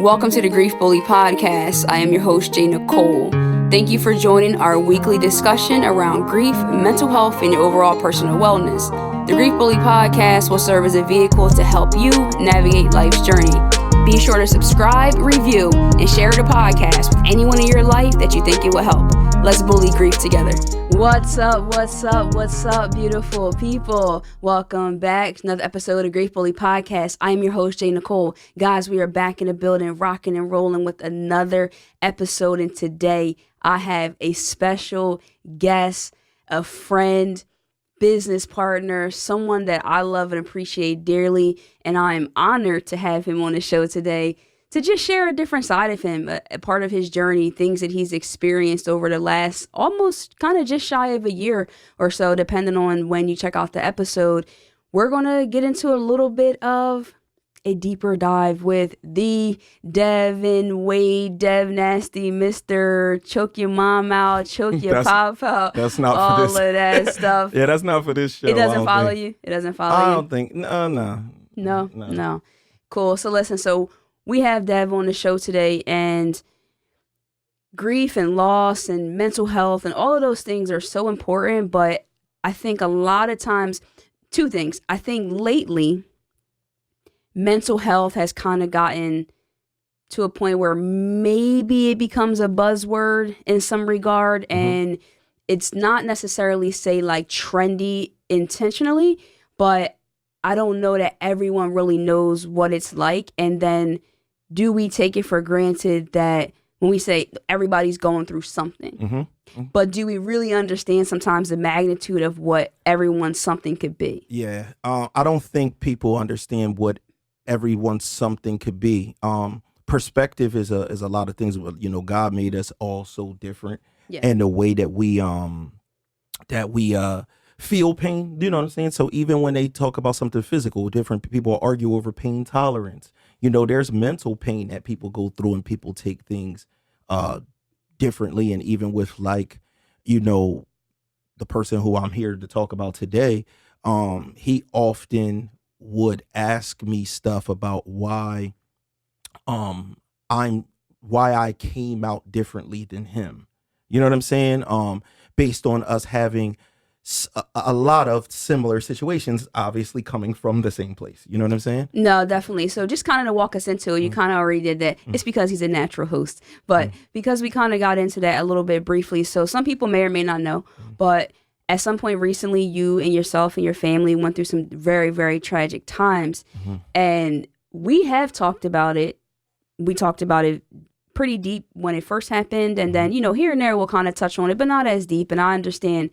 Welcome to the Grief Bully Podcast. I am your host, J.Nicole. Thank you for joining our weekly discussion around grief, mental health, and your overall personal wellness. The Grief Bully Podcast will serve as a vehicle to help you navigate life's journey. Be sure to subscribe, review, and share the podcast with anyone in your life that you think it will help. Let's bully grief together. What's up, beautiful people? Welcome back to another episode of Grief Bully Podcast. I am your host, J.Nicole. Guys, we are back in the building, rocking and rolling with another episode. And today, I have a special guest, a friend, business partner, someone that I love and appreciate dearly. And I am honored to have him on the show today to just share a different side of him, a part of his journey, things that he's experienced over the last almost kind of just shy of a year or so, depending on when you check out the episode. We're going to get into a little bit of a deeper dive with the Devinwade, Dev Nasty, Mr. Choke Your Mom Out, Choke Your Pop Out. That's not all for this. All of that stuff. Yeah, that's not for this show. It doesn't follow you? It doesn't follow you? I don't think. No. Cool. So listen, we have Dev on the show today, and grief and loss and mental health and all of those things are so important. But I think a lot of times, two things. I think lately, mental health has kind of gotten to a point where maybe it becomes a buzzword in some regard. Mm-hmm. And it's not necessarily, say, like trendy intentionally, but I don't know that everyone really knows what it's like. And then do we take it for granted that when we say everybody's going through something, mm-hmm. but do we really understand sometimes the magnitude of what everyone's something could be? Yeah, I don't think people understand what everyone's something could be. Perspective is a lot of things. You know, God made us all so different, yeah. And the way that we feel pain, you know what I'm saying? So even when they talk about something physical, different people argue over pain tolerance. You know, there's mental pain that people go through, and people take things differently. And even with, like, you know, the person who I'm here to talk about today, he often would ask me stuff about why I came out differently than him. You know what I'm saying? Based on us having a lot of similar situations, obviously coming from the same place. You know what I'm saying? No, definitely. So just kind of to walk us into it, you kind of already did that. It's because he's a natural host. But because we kind of got into that a little bit briefly, so some people may or may not know, but at some point recently, you and yourself and your family went through some very, very tragic times. Mm-hmm. And we have talked about it. We talked about it pretty deep when it first happened. And then, you know, here and there we'll kind of touch on it, but not as deep. And I understand.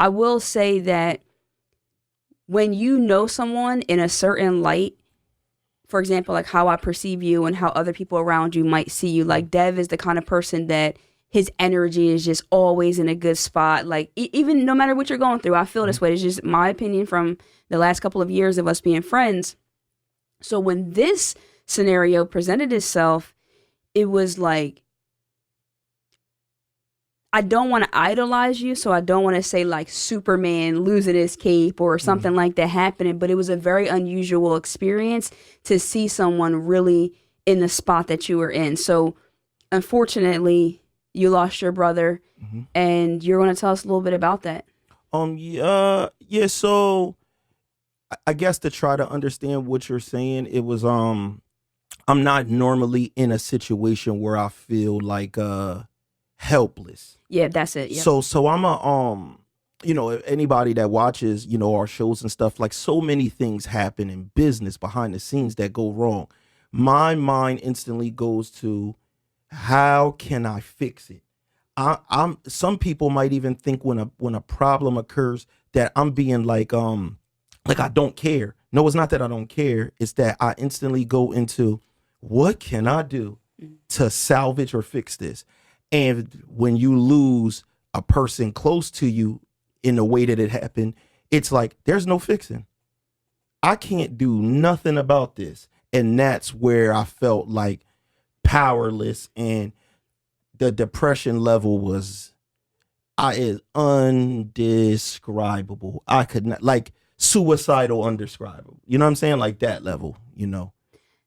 I will say that when you know someone in a certain light, for example, like how I perceive you and how other people around you might see you, like Dev is the kind of person that his energy is just always in a good spot. Like even no matter what you're going through, I feel this way. It's just my opinion from the last couple of years of us being friends. So when this scenario presented itself, it was like, I don't want to idolize you, so I don't want to say like Superman losing his cape or something like that happening, but it was a very unusual experience to see someone really in the spot that you were in. So unfortunately, you lost your brother, and you're going to tell us a little bit about that. Yeah. So I guess to try to understand what you're saying, it was I'm not normally in a situation where I feel like helpless. Yeah, that's it. Yep. So I'm you know, anybody that watches, you know, our shows and stuff, like so many things happen in business behind the scenes that go wrong. My mind instantly goes to, how can I fix it? I'm some people might even think when a problem occurs that I'm being like I don't care. No, it's not that I don't care. It's that I instantly go into, what can I do to salvage or fix this? And when you lose a person close to you in the way that it happened, it's like, there's no fixing. I can't do nothing about this. And that's where I felt like powerless, and the depression level is undescribable. I could not, like, suicidal, undescribable. You know what I'm saying? Like that level, you know.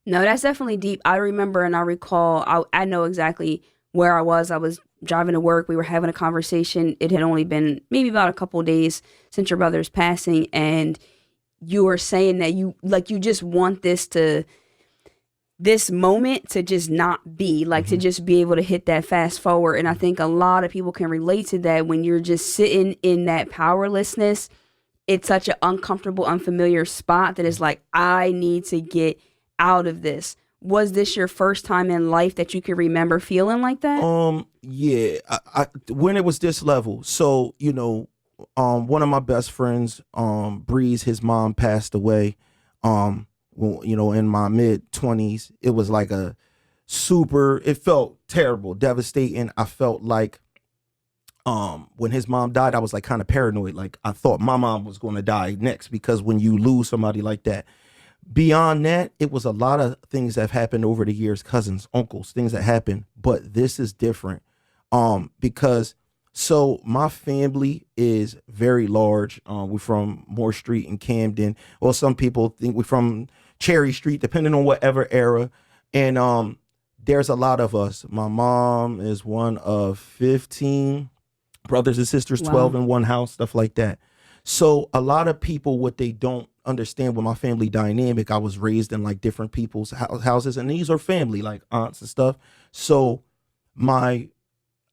No, that's definitely deep. I remember and I recall, I know exactly where I was. I was driving to work. We were having a conversation. It had only been maybe about a couple of days since your brother's passing. And you were saying that you just want this moment to just not be, like to just be able to hit that fast forward. And I think a lot of people can relate to that when you're just sitting in that powerlessness. It's such an uncomfortable, unfamiliar spot that is like, I need to get out of this. Was this your first time in life that you could remember feeling like that? Yeah, when it was this level. So, one of my best friends, Breeze, his mom passed away. Well, in my mid-20s. It was like it felt terrible, devastating. I felt like when his mom died, I was like kind of paranoid. Like I thought my mom was going to die next, because when you lose somebody like that, beyond that, it was a lot of things that have happened over the years, cousins, uncles, things that happened. But this is different. Because so my family is very large. We're from Moore Street in Camden. Well, some people think we're from Cherry Street, depending on whatever era. And there's a lot of us. My mom is one of 15 brothers and sisters, 12 in one house, stuff like that. So a lot of people, what they don't understand with my family dynamic, I was raised in like different people's houses, and these are family, like aunts and stuff. So I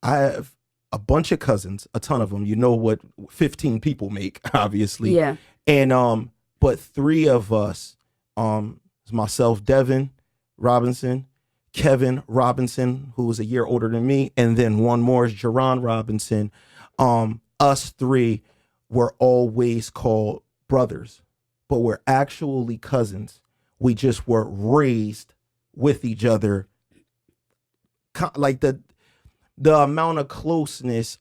have a bunch of cousins, a ton of them. You know what 15 people make, obviously. Yeah. And but three of us, myself, Devin Robinson, Kevin Robinson, who was a year older than me, and then one more is Jerron Robinson. Us three were always called brothers, but we're actually cousins. We just were raised with each other. Like the amount of closeness,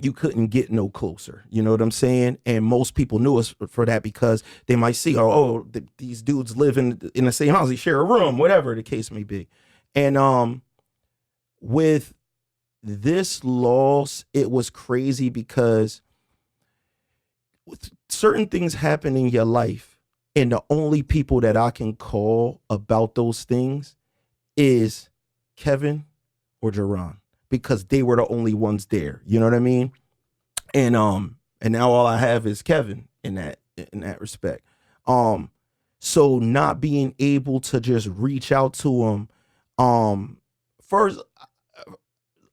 you couldn't get no closer. You know what I'm saying? And most people knew us for that, because they might see, these dudes live in the same house, they share a room, whatever the case may be. And with this loss, it was crazy, because certain things happen in your life, and the only people that I can call about those things is Kevin or Jerron, because they were the only ones there. You know what I mean? And now all I have is Kevin in that respect. So not being able to just reach out to him, first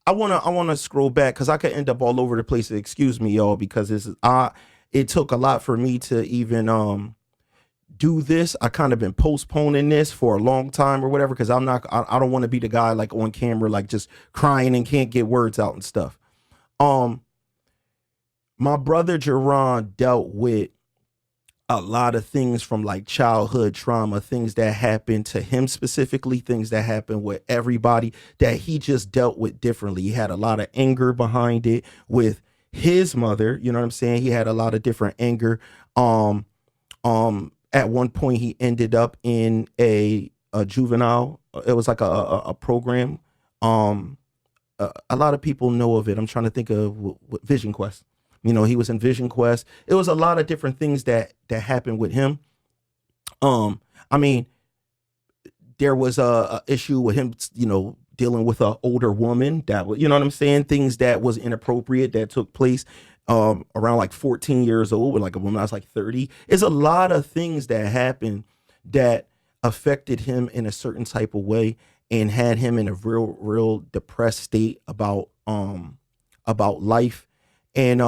I wanna scroll back, because I could end up all over the place. Excuse me, y'all, because it took a lot for me to even do this. I kind of been postponing this for a long time or whatever, because I don't want to be the guy like on camera, like just crying and can't get words out and stuff. My brother Jerron dealt with a lot of things from like childhood trauma, things that happened to him specifically, things that happened with everybody, that he just dealt with differently. He had a lot of anger behind it with his mother. You know what I'm saying? He had a lot of different anger. At one point he ended up in a juvenile. It was like a program. A lot of people know of it. I'm trying to think of Vision Quest. He was in Vision Quest. It was a lot of different things that happened with him. I mean, there was a issue with him, dealing with an older woman that was, you know what I'm saying? Things that was inappropriate that took place around like 14 years old, with like a woman that was like 30. It's a lot of things that happened that affected him in a certain type of way, and had him in a real depressed state about life. And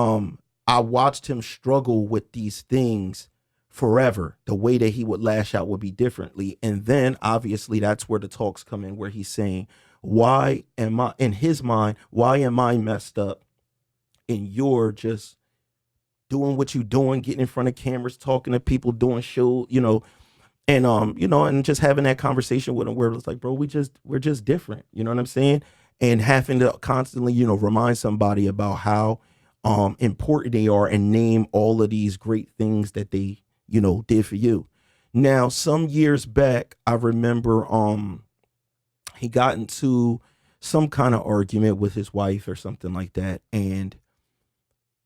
I watched him struggle with these things forever. The way that he would lash out would be differently. And then obviously that's where the talks come in, where he's saying, in his mind, why am I messed up and you're just doing what you're doing, getting in front of cameras, talking to people, doing shows, and just having that conversation with him, where it's like, bro, we're just different. You know what I'm saying? And having to constantly, remind somebody about how important they are, and name all of these great things that they, did for you. Now, some years back, I remember he got into some kind of argument with his wife or something like that, and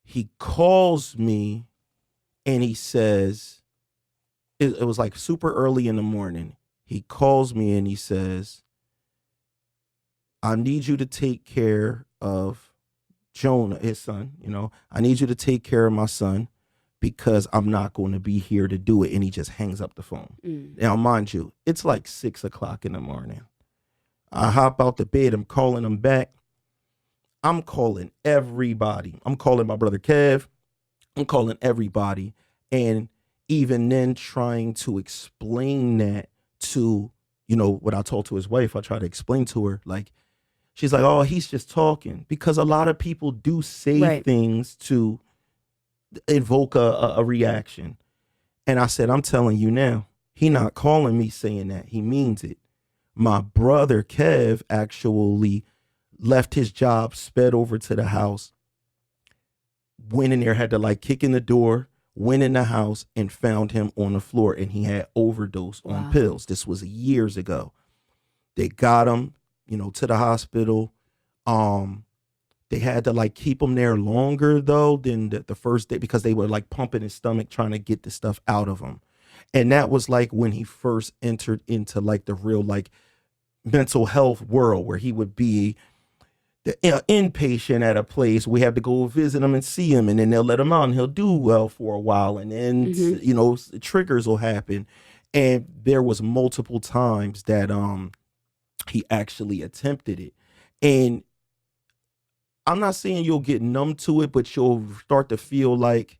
he calls me and he says, it was like super early in the morning. he calls me and he says, I need you to take care of Jonah, his son. I need you to take care of my son because I'm not going to be here to do it. And he just hangs up the phone. Now, mind you, it's like 6:00 in the morning. I hop out the bed. I'm calling him back. I'm calling everybody. I'm calling my brother Kev. I'm calling everybody. And even then trying to explain that to, what I told to his wife, I try to explain to her, like, she's like, oh, he's just talking. Because a lot of people do say things to invoke a reaction. And I said, I'm telling you now, he not calling me saying that. He means it. My brother Kev actually left his job, sped over to the house, went in there, had to like kick in the door, went in the house and found him on the floor, and he had overdosed on pills. This was years ago. They got him, to the hospital. They had to like keep him there longer though than the first day because they were like pumping his stomach trying to get the stuff out of him. And that was like when he first entered into like the real like mental health world where he would be the inpatient at a place. We have to go visit him and see him, and then they'll let him out and he'll do well for a while. And then, triggers will happen. And there was multiple times that he actually attempted it. And I'm not saying you'll get numb to it, but you'll start to feel like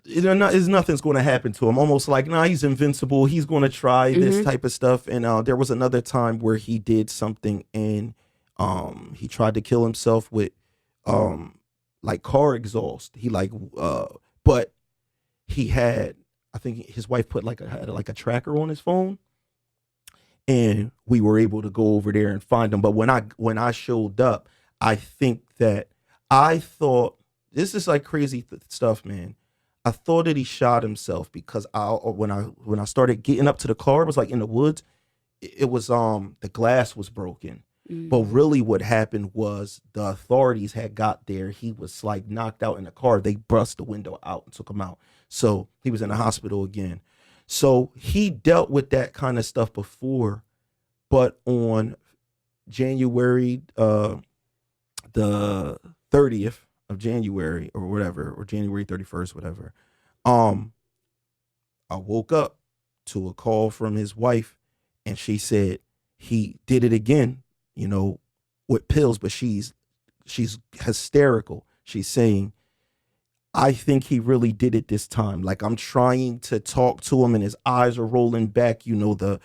nothing's going to happen to him. Almost like, he's invincible. He's going to try this type of stuff. And there was another time where he did something and he tried to kill himself with like car exhaust. But he had, I think his wife put had a tracker on his phone, and we were able to go over there and find him. But when I showed up, I think that I thought, this is like crazy stuff, man. I thought that he shot himself because when I started getting up to the car, it was like in the woods. It was the glass was broken. But really what happened was the authorities had got there. He was like knocked out in the car. They bust the window out and took him out. So he was in the hospital again. So he dealt with that kind of stuff before. But on January the 30th of January or whatever, or January 31st, whatever, I woke up to a call from his wife, and she said he did it again, with pills, but she's hysterical. She's saying, I think he really did it this time. Like, I'm trying to talk to him and his eyes are rolling back. The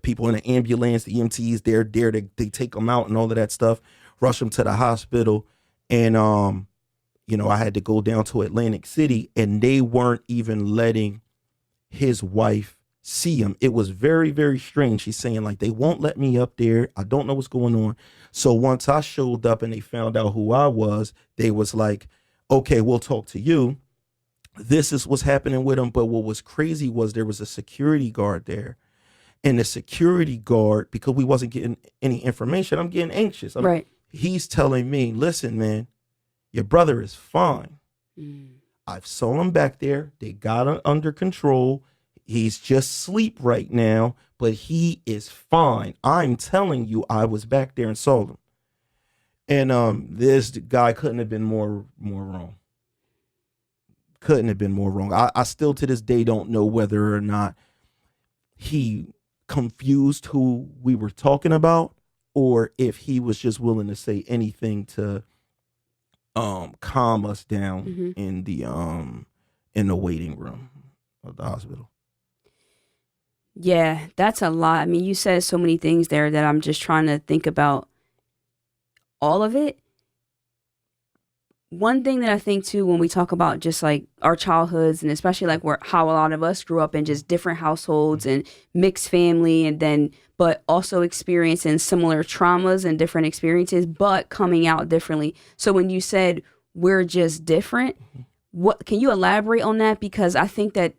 people in the ambulance, the EMTs, they're there they take him out and all of that stuff, rush him to the hospital. And, I had to go down to Atlantic City, and they weren't even letting his wife see him. It was very, very strange. She's saying, like, they won't let me up there. I don't know what's going on. So once I showed up and they found out who I was, they was like, okay, we'll talk to you. This is what's happening with him. But what was crazy was there was a security guard there. And the security guard, because we wasn't getting any information, I'm getting anxious. He's telling me, listen, man, your brother is fine. I've saw him back there. They got him under control. He's just asleep right now, but he is fine. I'm telling you, I was back there and saw him. And this guy couldn't have been more wrong. Couldn't have been more wrong. I still to this day don't know whether or not he confused who we were talking about, or if he was just willing to say anything to calm us down in the waiting room of the hospital. Yeah, that's a lot. I mean, you said so many things there that I'm just trying to think about all of it. One thing that I think too, when we talk about just like our childhoods, and especially like how a lot of us grew up in just different households and mixed family, and then but also experiencing similar traumas and different experiences, but coming out differently. So when you said we're just different, what can you elaborate on that? Because I think that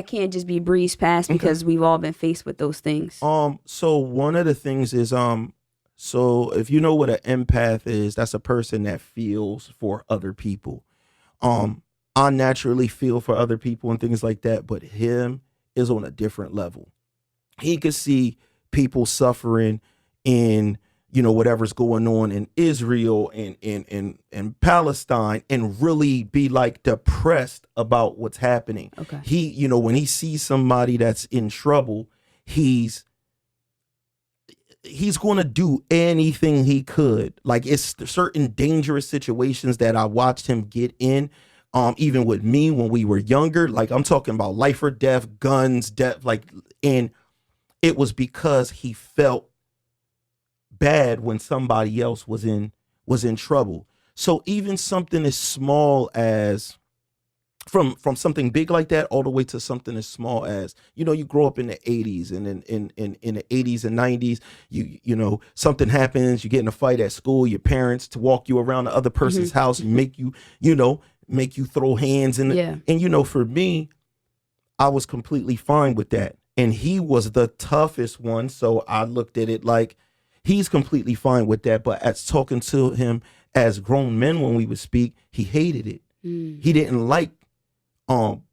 can't just be breezed past because we've all been faced with those things. So one of the things is so if you know what an empath is, that's a person that feels for other people. I naturally feel for other people and things like that, but him is on a different level. He could see people suffering in, whatever's going on in Israel and Palestine, and really be like depressed about what's happening. Okay. He, when he sees somebody that's in trouble, he's going to do anything he could. Like, it's certain dangerous situations that I watched him get in. Even with me when we were younger, like I'm talking about life or death, guns, death, and it was because he felt bad when somebody else was in trouble. So even something as small as from something big like that all the way to something as small as, you grow up in the 80s, and in the 80s and 90s, something happens, you get in a fight at school, your parents to walk you around the other person's house and make you throw hands and for me, I was completely fine with that. And he was the toughest one, so I looked at it like he's completely fine with that. But as talking to him as grown men when we would speak, he hated it. He didn't like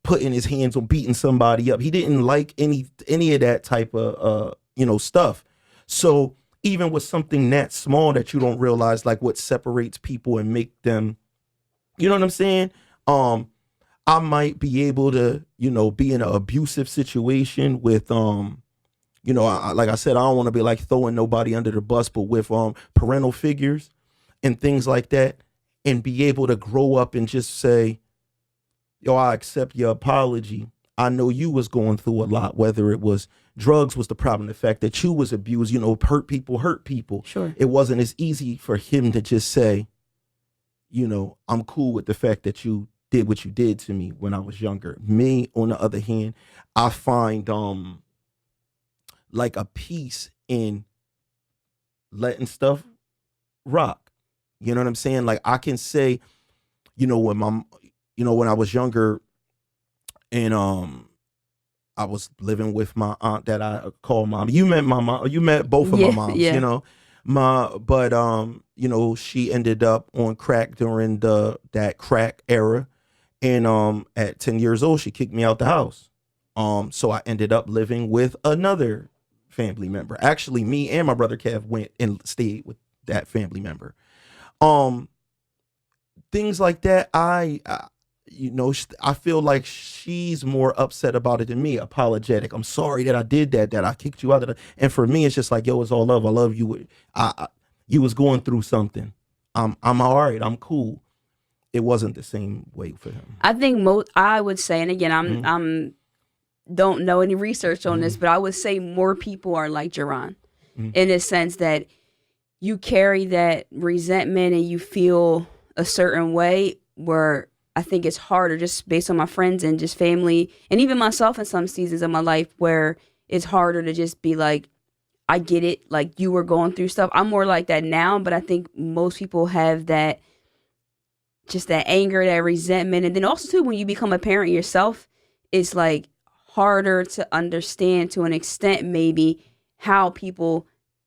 putting his hands on beating somebody up. He didn't like any of that type of stuff. So even with something that small that you don't realize, like what separates people and make them, you know what I'm saying? I might be able to, be in an abusive situation with, like I said, I don't want to be like throwing nobody under the bus, but with parental figures and things like that, and be able to grow up and just say, yo, I accept your apology. I know you was going through a lot, whether it was drugs was the problem, the fact that you was abused, hurt people. Sure. It wasn't as easy for him to just say, I'm cool with the fact that you did what you did to me when I was younger. Me, on the other hand, I find like a peace in letting stuff rock. You know what I'm saying? Like I can say, when when I was younger and I was living with my aunt that I call mom. You met my mom. You met both of my moms. Yeah. But she ended up on crack during that crack era. And at 10 years old, she kicked me out the house. So I ended up living with another family member. Actually, me and my brother Kev went and stayed with that family member. Things like that, I feel like she's more upset about it than me, apologetic. I'm sorry that I did that I kicked you out of and for me, it's just like, yo, it's all love. I love you. You was going through something. I'm all right. I'm cool. It wasn't the same way for him. I think I would say, and again, I'm don't know any research on this, but I would say more people are like Jerron in the sense that you carry that resentment and you feel a certain way, where I think it's harder, just based on my friends and just family and even myself in some seasons of my life, where it's harder to just be like, I get it, like you were going through stuff. I'm more like that now, but I think most people have that, just that anger, that resentment. And then also too, when you become a parent yourself, it's like harder to understand to an extent maybe how people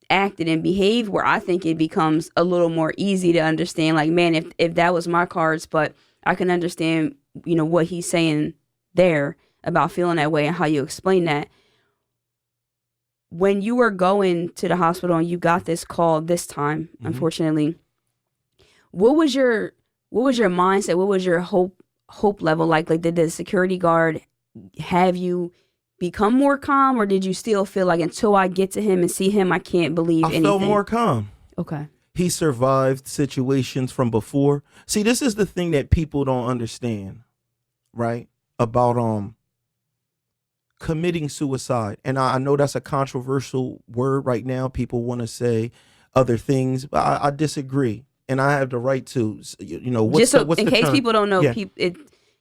acted and behaved, where I think it becomes a little more easy to understand, like, man, if that was my cards, but I can understand, what he's saying there about feeling that way and how you explain that. When you were going to the hospital and you got this call this time, unfortunately, what was your mindset? What was your hope level like? Like, did the security guard have you become more calm, or did you still feel like, until I get to him and see him, I can't believe anything? I felt more calm. Okay. He survived situations from before. See, this is the thing that people don't understand, right? About committing suicide. And I know that's a controversial word right now. People want to say other things, but I disagree. And I have the right to, what's in case term? people don't know, Yeah.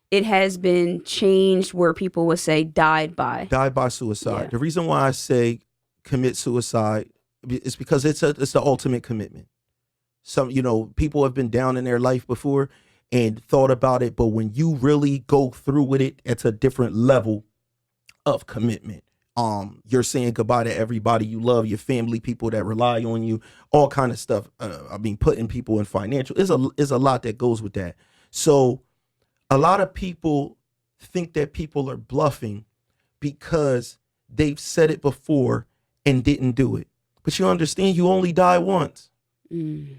It has been changed where people would say died by suicide. Yeah. The reason why I say commit suicide is because it's the ultimate commitment. Some, people have been down in their life before and thought about it, but when you really go through with it, it's a different level of commitment. You're saying goodbye to everybody you love, your family, people that rely on you, all kind of stuff. Putting people in financial is a lot that goes with that. So A lot of people think that people are bluffing because they've said it before and didn't do it. But you understand, you only die once. Mm.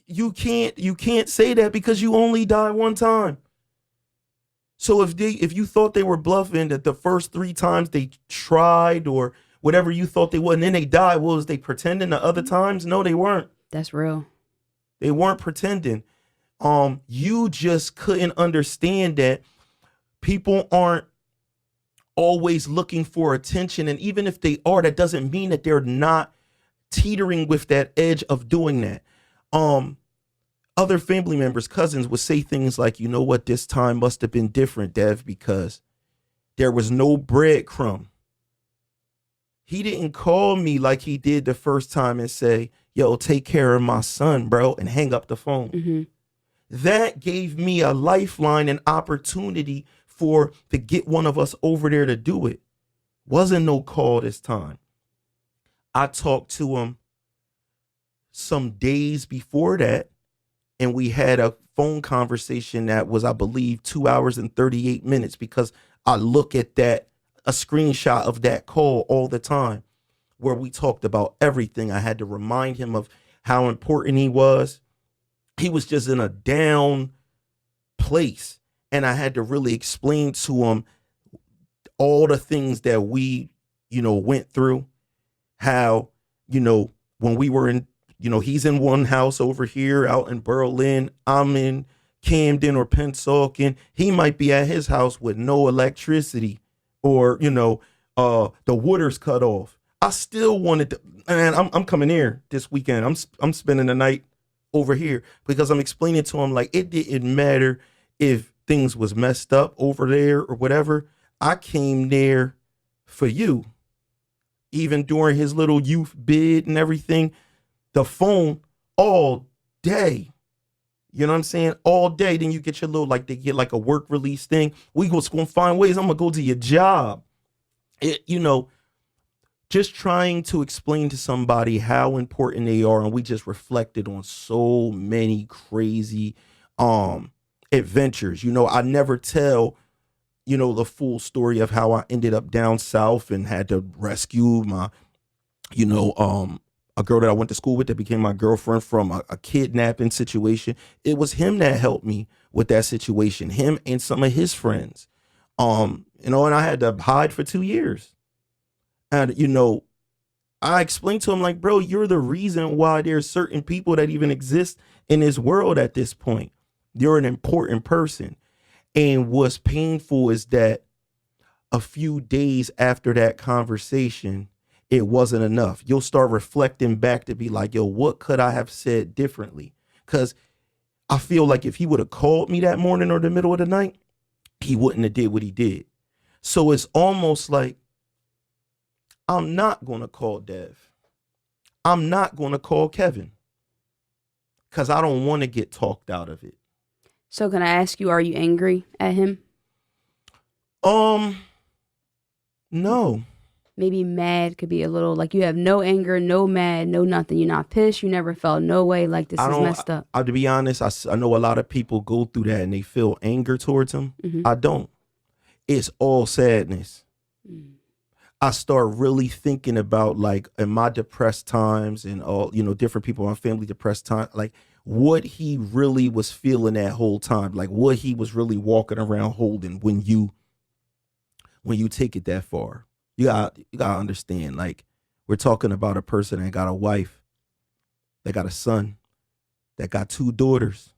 You can't say that because you only die one time. So if you thought they were bluffing that the first 3 times they tried or whatever you thought they would, and then they died, was they pretending the other times? No, they weren't. That's real. They weren't pretending. You just couldn't understand that people aren't always looking for attention, and even if they are, that doesn't mean that they're not teetering with that edge of doing that. Other family members, cousins would say things like, you know what, this time must have been different, Dev, because there was no breadcrumb. He didn't call me like he did the first time and say, yo, take care of my son, bro, and hang up the phone. Mm-hmm. That gave me a lifeline and opportunity to get one of us over there to do it. Wasn't no call this time. I talked to him some days before that, and we had a phone conversation that was, I believe, 2 hours and 38 minutes because I look at a screenshot of that call all the time where we talked about everything. I had to remind him of how important he was. He was just in a down place, and I had to really explain to him all the things that we, went through. How, when we were in, he's in one house over here out in Berlin. I'm in Camden or Pennsauken. He might be at his house with no electricity or, the water's cut off. I still wanted to, and I'm coming here this weekend. I'm spending the night over here because I'm explaining to him like it didn't matter if things was messed up over there or whatever. I came there for you. Even during his little youth bid and everything, the phone all day. You know what I'm saying? All day. Then you get your little, like they get like a work release thing. We was going to find ways. I'm going to go to your job. Just trying to explain to somebody how important they are. And we just reflected on so many crazy adventures. I never tell, the full story of how I ended up down south and had to rescue my, a girl that I went to school with that became my girlfriend from a kidnapping situation. It was him that helped me with that situation, him and some of his friends. And I had to hide for 2 years. And, I explained to him like, bro, you're the reason why there's certain people that even exist in this world at this point. You're an important person. And what's painful is that a few days after that conversation, it wasn't enough. You'll start reflecting back to be like, yo, what could I have said differently? Because I feel like if he would have called me that morning or the middle of the night, he wouldn't have did what he did. So it's almost like, I'm not going to call Dev. I'm not going to call Kevin because I don't want to get talked out of it. So can I ask you, are you angry at him? No. Maybe mad could be a little, like you have no anger, no mad, no nothing. You're not pissed. You never felt no way like this is messed up. To be honest, I know a lot of people go through that and they feel anger towards him. Mm-hmm. I don't. It's all sadness. Mm. I start really thinking about like in my depressed times and all, different people in my family depressed time, like what he really was feeling that whole time, like what he was really walking around holding when you take it that far. You gotta understand, like we're talking about a person that got a wife, that got a son, that got 2 daughters,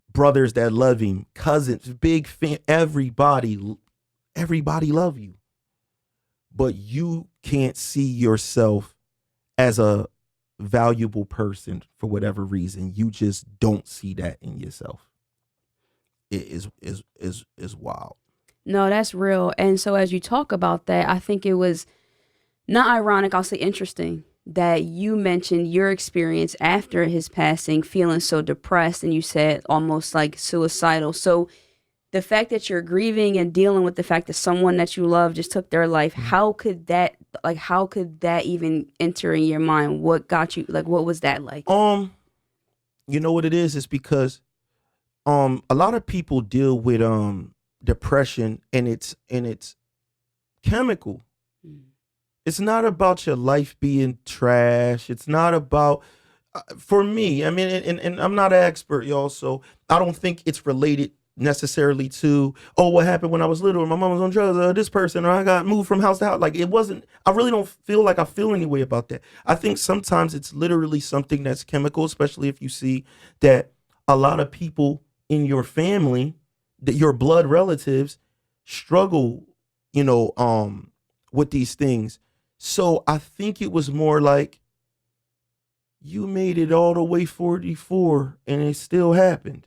brothers that love him, cousins, big fan, everybody love you. But you can't see yourself as a valuable person for whatever reason. You just don't see that in yourself. It is wild. No, that's real. And so as you talk about that, I think it was not ironic, I'll say interesting, that you mentioned your experience after his passing, feeling so depressed, and you said almost like suicidal. So the fact that you're grieving and dealing with the fact that someone that you love just took their life, how could that even enter in your mind? What got you, like, what was that like? You know what it is? It's because a lot of people deal with depression, and it's chemical. Mm. It's not about your life being trash. It's not about for me, I mean, and I'm not an expert, y'all, so I don't think it's related necessarily to, oh, what happened when I was little, or my mom was on drugs, or this person, or I got moved from house to house. Like, it wasn't, I really don't feel like I feel any way about that. I think sometimes it's literally something that's chemical, especially if you see that a lot of people in your family, that your blood relatives struggle, with these things. So I think it was more like, you made it all the way 44 and it still happened.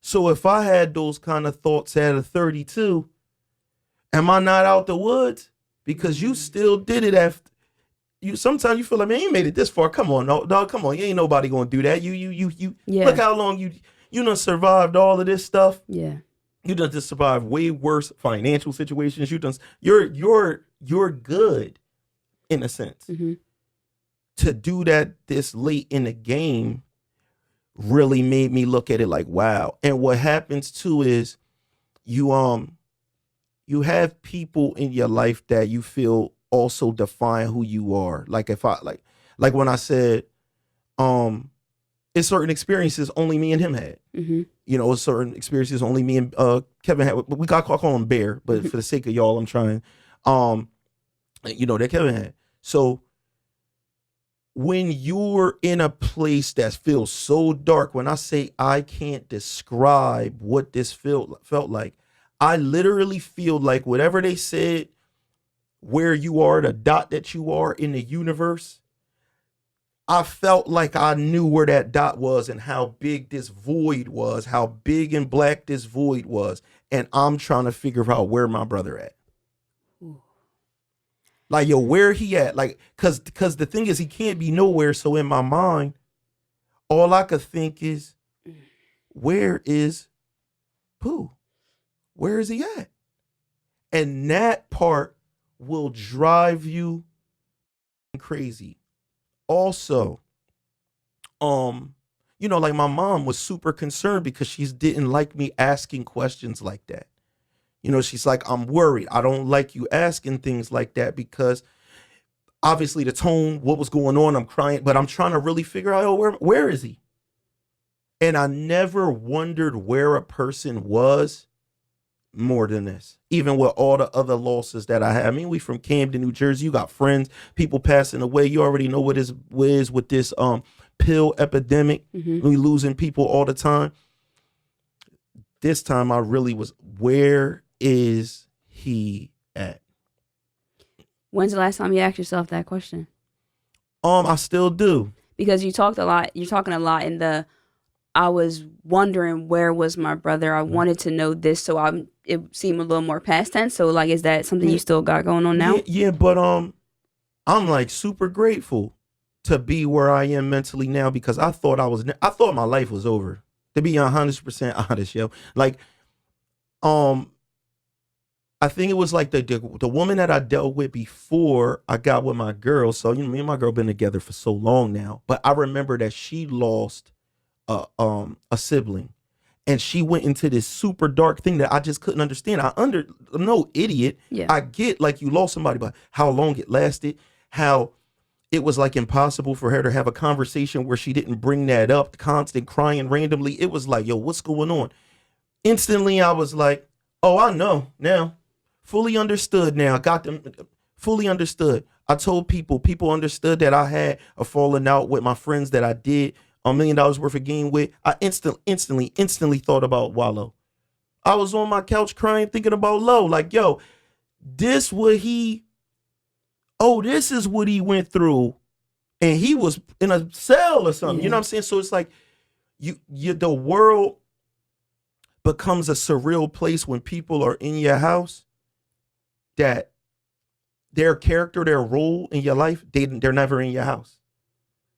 So if I had those kind of thoughts at a 32, am I not out the woods? Because you still did it after you. Sometimes you feel like, man, you made it this far. Come on, dog, come on. You ain't nobody gonna do that. You Yeah. Look how long you done survived all of this stuff. Yeah. You done just survived way worse financial situations. You're good in a sense. Mm-hmm. To do that this late in the game really made me look at it like, wow. And what happens too is you have people in your life that you feel also define who you are. Like if I like when I said it's certain experiences only me and him had. Mm-hmm. Certain experiences only me and Kevin had. We got call him Bear, but for the sake of y'all, I'm trying that Kevin had. So when you're in a place that feels so dark, when I say I can't describe what this felt like, I literally feel like whatever they said, where you are, the dot that you are in the universe, I felt like I knew where that dot was and how big this void was, how big and black this void was. And I'm trying to figure out where my brother at. Ooh. Like, yo, where he at? Like, cause the thing is, he can't be nowhere. So in my mind, all I could think is, where is Pooh? Where is he at? And that part will drive you crazy. Also, like my mom was super concerned because she didn't like me asking questions like that. She's like, I'm worried. I don't like you asking things like that because obviously the tone, what was going on, I'm crying, but I'm trying to really figure out, where is he? And I never wondered where a person was more than this, even with all the other losses that I had. I mean, we from Camden, New Jersey. You got friends, people passing away. You already know what is with this pill epidemic. Mm-hmm. We losing people all the time. This time I really was, where is he at? When's the last time you asked yourself that question? I still do. Because you're talking a lot in the, I was wondering where was my brother. I wanted to know this, so it seemed a little more past tense. So like, is that something you still got going on now? Yeah, but I'm like super grateful to be where I am mentally now, because I thought my life was over. To be 100% honest, yo. Like, I think it was like the woman that I dealt with before I got with my girl. So, me and my girl been together for so long now. But I remember that she lost a sibling, and she went into this super dark thing that I just couldn't understand. I'm no idiot. Yeah. I get like you lost somebody, but how long it lasted, how it was like impossible for her to have a conversation where she didn't bring that up, constant crying randomly. It was like, yo, what's going on? Instantly, I was like, oh, I know now. Fully understood now. Got them fully understood. I told people understood that I had a falling out with my friends that I did $1 million worth of game with. I instantly thought about Wallow. I was on my couch crying, thinking about Low. Like, yo, this is what he went through. And he was in a cell or something. Yeah. You know what I'm saying? So it's like the world becomes a surreal place when people are in your house that their character, their role in your life, they're never in your house.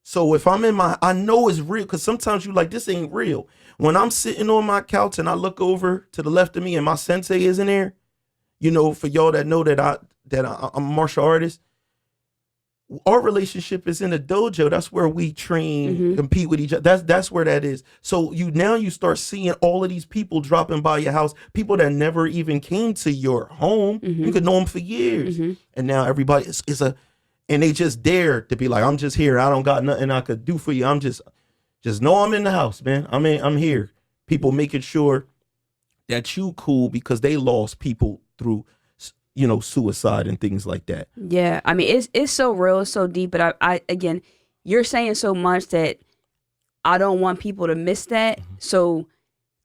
So if I'm I know it's real, because sometimes you like, this ain't real. When I'm sitting on my couch and I look over to the left of me and my sensei is in there, for y'all that know that I'm a martial artist, our relationship is in a dojo. That's where we train, compete with each other. That's where that is. So you start seeing all of these people dropping by your house, people that never even came to your home. You could know them for years, and now everybody and they just dare to be like, I'm just here. I don't got nothing I could do for you. I'm just know I'm in the house, man. I'm here. People making sure that you cool because they lost people through suicide and things like that. Yeah, I mean, it's so real, it's so deep. But I again, you're saying so much that I don't want people to miss that. So,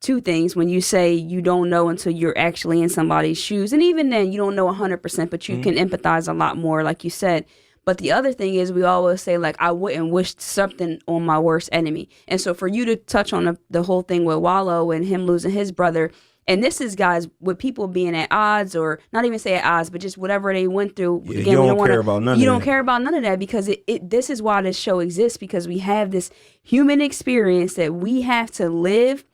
two things: when you say you don't know until you're actually in somebody's shoes, and even then, you don't know 100%, but you can empathize a lot more, like you said. But the other thing is, we always say, like, I wouldn't wish something on my worst enemy. And so, for you to touch on the whole thing with Wallow and him losing his brother. And this is, guys, with people being at odds, or not even say at odds, but just whatever they went through. Yeah, again, you don't care about none of that. You don't care about none of that, because this is why this show exists, because we have this human experience that we have to live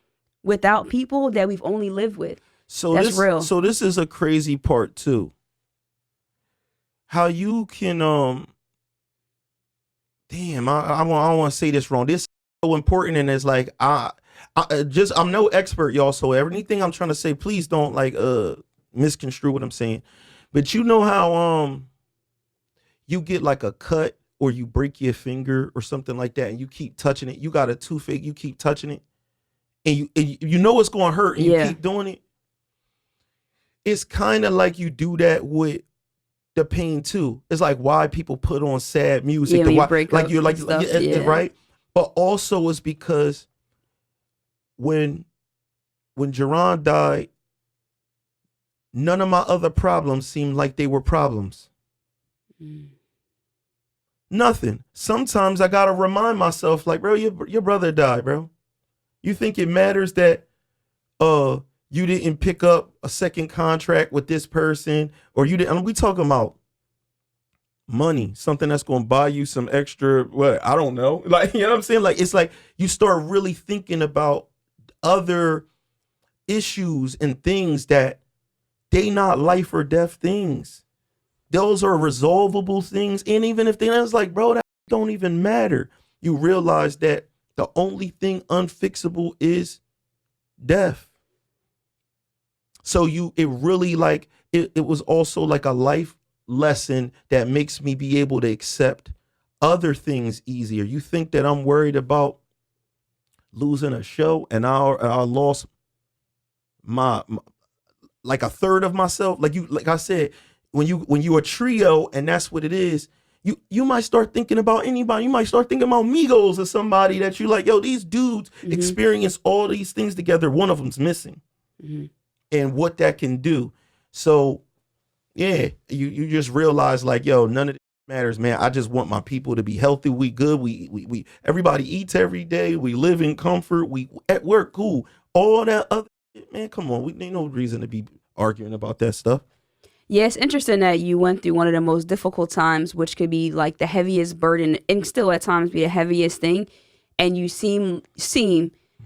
without people that we've only lived with. So that's real. So this is a crazy part too. How you can damn, I want to say this wrong. This is so important, and it's like I'm no expert, y'all. So anything I'm trying to say, please don't misconstrue what I'm saying. But you know how you get like a cut or you break your finger or something like that, and you keep touching it. You got a toothache, you keep touching it, and you know it's going to hurt, and you keep doing it. It's kind of like you do that with the pain too. It's like why people put on sad music. Yeah, you're like right. But also it's because when Jerron died, none of my other problems seemed like they were problems. Nothing. Sometimes I gotta remind myself, like, bro, your brother died, bro. You think it matters that you didn't pick up a second contract with this person, or you didn't? We talking about money, something that's gonna buy you some extra, what, I don't know. Like, you know what I'm saying? Like, it's like you start really thinking about other issues and things that they not life or death things. Those are resolvable things. And even if they, it's like, bro, that don't even matter. You realize that the only thing unfixable is death. So it really like, it was also like a life lesson that makes me be able to accept other things easier. You think that I'm worried about losing a show, and I lost my like a third of myself. Like I said, when you a trio and that's what it is, you might start thinking about anybody. You might start thinking about Migos or somebody that you like, yo, these dudes experience all these things together. One of them's missing. And what that can do. So yeah, you just realize like, yo, none of this matters, man. I just want my people to be healthy. We good. We everybody eats every day. We live in comfort. We at work, cool. All that other shit, man, come on. We ain't no reason to be arguing about that stuff. Yeah, it's interesting that you went through one of the most difficult times, which could be like the heaviest burden, and still at times be the heaviest thing. And you seem,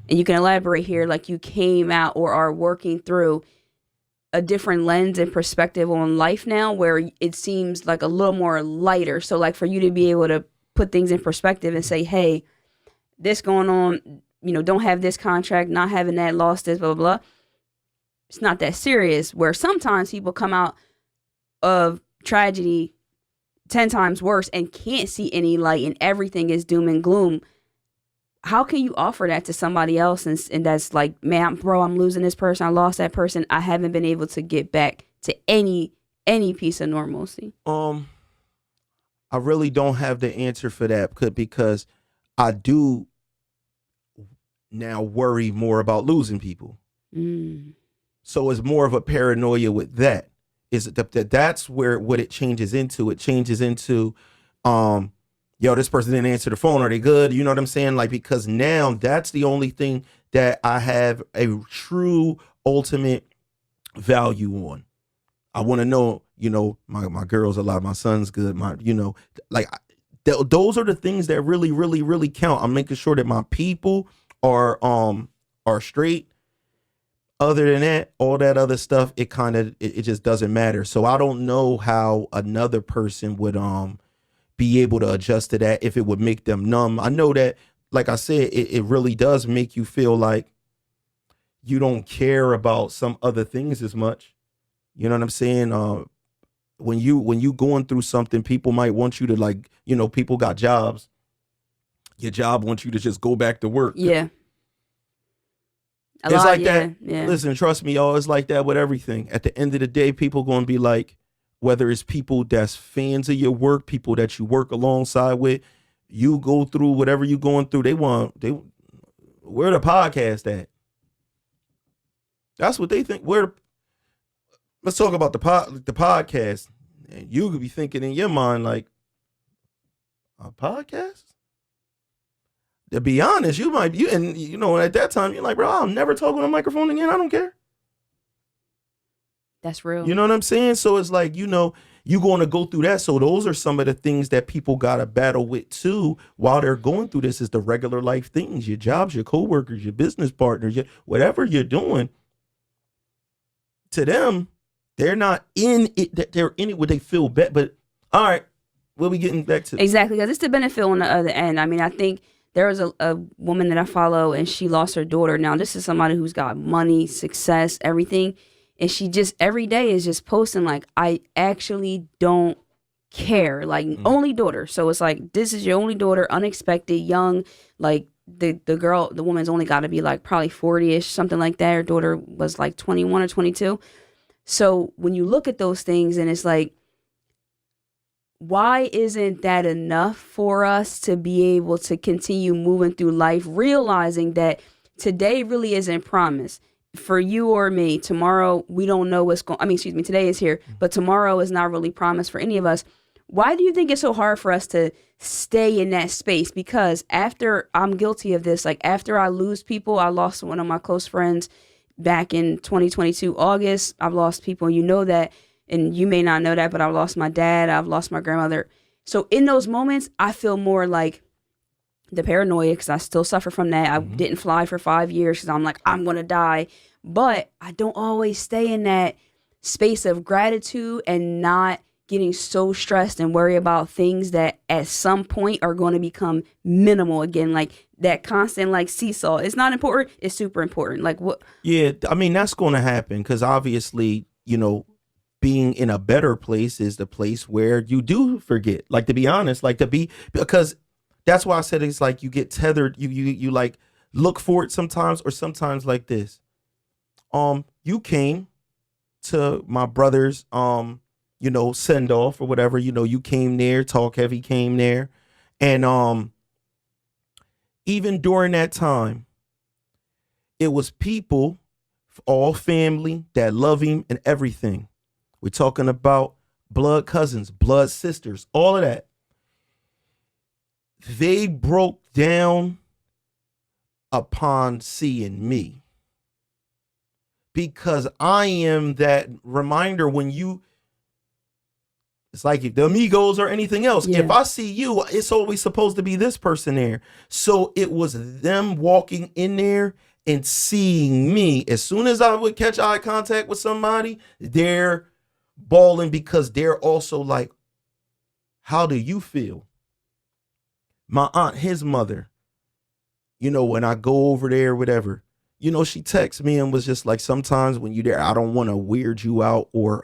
and you can elaborate here, like you came out or are working through a different lens and perspective on life now, where it seems like a little more lighter. So like for you to be able to put things in perspective and say, hey, this going on, don't have this contract, not having that, lost this, blah, blah, blah. It's not that serious, where sometimes people come out of tragedy 10 times worse and can't see any light and everything is doom and gloom. How can you offer that to somebody else? And that's like, man, I'm losing this person. I lost that person. I haven't been able to get back to any piece of normalcy. I really don't have the answer for that because I do now worry more about losing people. So it's more of a paranoia with that. That's where what it changes into. It changes into, yo, this person didn't answer the phone. Are they good? You know what I'm saying? Like, because now that's the only thing that I have a true ultimate value on. I want to know, my girl's alive, my son's good, those are the things that really, really, really count. I'm making sure that my people are straight. Other than that, all that other stuff, it just doesn't matter. So I don't know how another person would be able to adjust to that, if it would make them numb. I know that, like I said, it really does make you feel like you don't care about some other things as much. You know what I'm saying? When you going through something, people might want you to, like, people got jobs. Your job wants you to just go back to work. Yeah. It's like that. Yeah. Listen, trust me, y'all, it's like that with everything. At the end of the day, people going to be like, whether it's people that's fans of your work, people that you work alongside with, you go through whatever you going through, where the podcast at? That's what they think. Let's talk about the podcast. And you could be thinking in your mind, like, a podcast? To be honest, at that time, you're like, bro, I'll never talk on a microphone again. I don't care. That's real. You know what I'm saying? So it's like, you're going to go through that. So those are some of the things that people got to battle with too while they're going through this, is the regular life things, your jobs, your coworkers, your business partners, whatever you're doing. To them, they're not in it. They're in it where they feel bad. But all right, what are we getting back to? Exactly, because it's the benefit on the other end. I mean, I think there was a woman that I follow, and she lost her daughter. Now, this is somebody who's got money, success, everything. And she just every day is just posting like, I actually don't care. Like, only daughter. So it's like, this is your only daughter, unexpected, young. Like, the woman's only got to be like probably 40-ish, something like that. Her daughter was like 21 or 22. So when you look at those things, and it's like, why isn't that enough for us to be able to continue moving through life, realizing that today really isn't promised for you or me? Tomorrow, we don't know today is here, but tomorrow is not really promised for any of us. Why do you think it's so hard for us to stay in that space? Because I'm guilty of this, like after I lose people, I lost one of my close friends back in 2022, August. I've lost people, and you know that. And you may not know that, but I've lost my dad. I've lost my grandmother. So in those moments, I feel more like the paranoia, because I still suffer from that. I didn't fly for 5 years because I'm like, I'm going to die. But I don't always stay in that space of gratitude and not getting so stressed and worry about things that at some point are going to become minimal again. Like that constant like seesaw. It's not important. It's super important. Like what? Yeah, I mean, that's going to happen because obviously, being in a better place is the place where you do forget. Like, to be honest, because that's why I said it's like you get tethered. You like look for it sometimes, or sometimes like this. You came to my brother's, send off or whatever. You came there. Talk Heavy came there, and even during that time, it was people, all family that love him and everything. We're talking about blood cousins, blood sisters, all of that. They broke down upon seeing me because I am that reminder when it's like if the amigos or anything else. Yeah. If I see you, it's always supposed to be this person there. So it was them walking in there and seeing me. As soon as I would catch eye contact with somebody, they're bawling because they're also like, how do you feel? My aunt, his mother, when I go over there, whatever, she texts me and was just like, sometimes when you're there, I don't want to weird you out or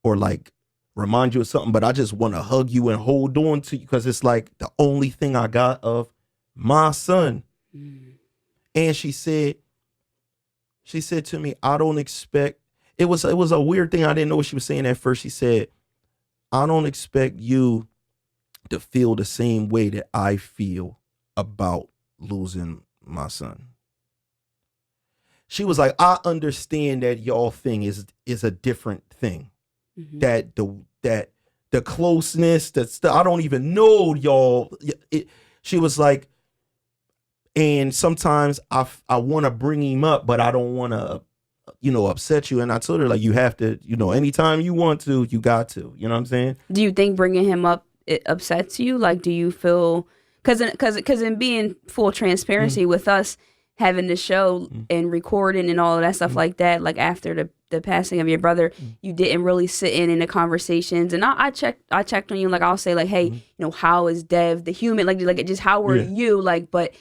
like remind you of something, but I just want to hug you and hold on to you because it's like the only thing I got of my son. And she said to me, I don't expect. It was a weird thing. I didn't know what she was saying at first. She said, I don't expect you to feel the same way that I feel about losing my son. She was like, I understand that y'all thing is a different thing. That the closeness, I don't even know y'all. She was like, and sometimes I want to bring him up, but I don't want to upset you. And I told her, like, you have to, anytime you want to, you got to, you know what I'm saying? Do you think bringing him up, it upsets you? Like, do you feel, cause in being full transparency with us having the show and recording and all of that stuff like that, like after the passing of your brother, you didn't really sit in the conversations. And I checked on you. Like, I'll say, like, hey, you know, how is Dev the human? Like just how are you? Like, but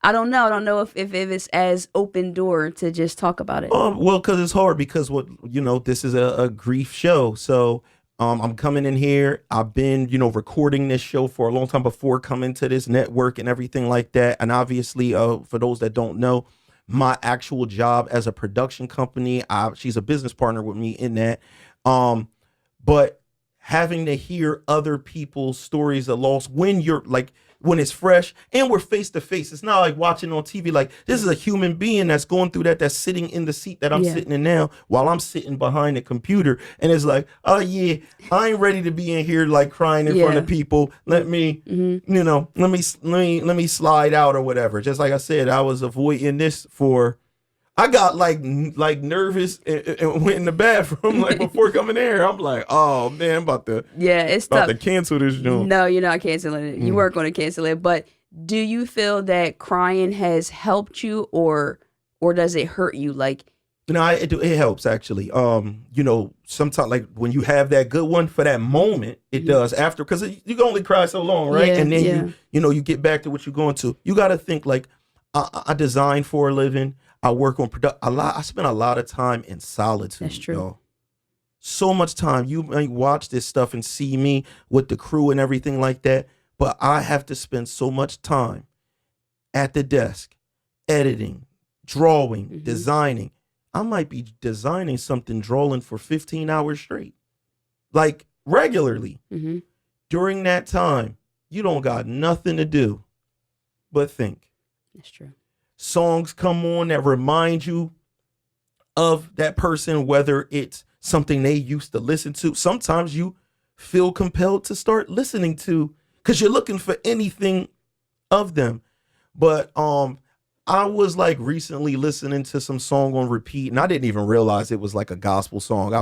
I don't know if it's as open door to just talk about it. Well, because it's hard, because this is a grief show. So I'm coming in here. I've been, recording this show for a long time before coming to this network and everything like that. And obviously, for those that don't know, my actual job as a production company, she's a business partner with me in that. But having to hear other people's stories of loss when it's fresh and we're face to face, it's not like watching on TV. Like, this is a human being that's going through that's sitting in the seat that I'm sitting in now while I'm sitting behind the computer. And it's like, oh yeah, I ain't ready to be in here like crying in front of people. Let me, let me slide out or whatever. Just like I said, I was avoiding this I got like nervous and went in the bathroom like before coming here. I'm like, oh man, I'm about to cancel this joint. No, you're not canceling it. You weren't going to cancel it. But do you feel that crying has helped you, or does it hurt you? Like, it helps actually. Sometimes like when you have that good one for that moment, it does after, because you can only cry so long, right? And then you get back to what you're going to. You got to think like, I design for a living. I work on I spend a lot of time in solitude. That's true. Y'all. So much time. You might watch this stuff and see me with the crew and everything like that, but I have to spend so much time at the desk, editing, drawing, designing. I might be designing something, drawing for 15 hours straight, like regularly. During that time, you don't got nothing to do but think. That's true. Songs come on that remind you of that person, whether it's something they used to listen to. Sometimes you feel compelled to start listening to because you're looking for anything of them. But I was like recently listening to some song on repeat, and I didn't even realize it was like a gospel song.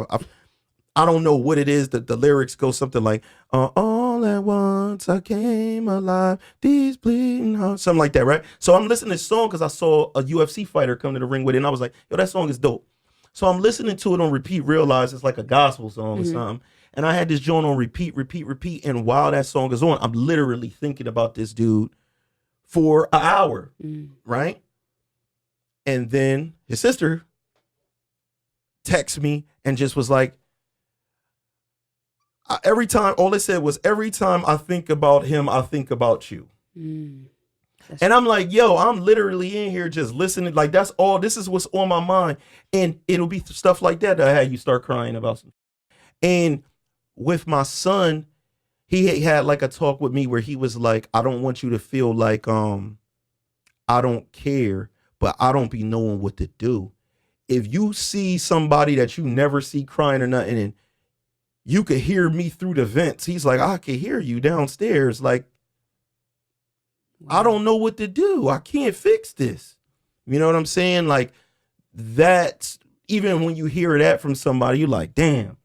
I don't know what it is, that the lyrics go something like, all at once I came alive, these bleeding hearts, something like that, right? So I'm listening to this song because I saw a UFC fighter come to the ring with it, and I was like, yo, that song is dope. So I'm listening to it on repeat, realize it's like a gospel song or something. And I had this joint on repeat. And while that song is on, I'm literally thinking about this dude for an hour, right? And then his sister texted me and just was like, every time I think about him, I think about you. And I'm like, yo, I'm literally in here just listening. Like, that's all. This is what's on my mind. And it'll be stuff like that I had you start crying about something. And with my son, he had like a talk with me where he was like, I don't want you to feel like I don't care, but I don't be knowing what to do. If you see somebody that you never see crying or nothing, and you could hear me through the vents, he's like, I can hear you downstairs. Like, wow. I don't know what to do. I can't fix this. You know what I'm saying? Like, that's, even when you hear that from somebody, you're like, damn.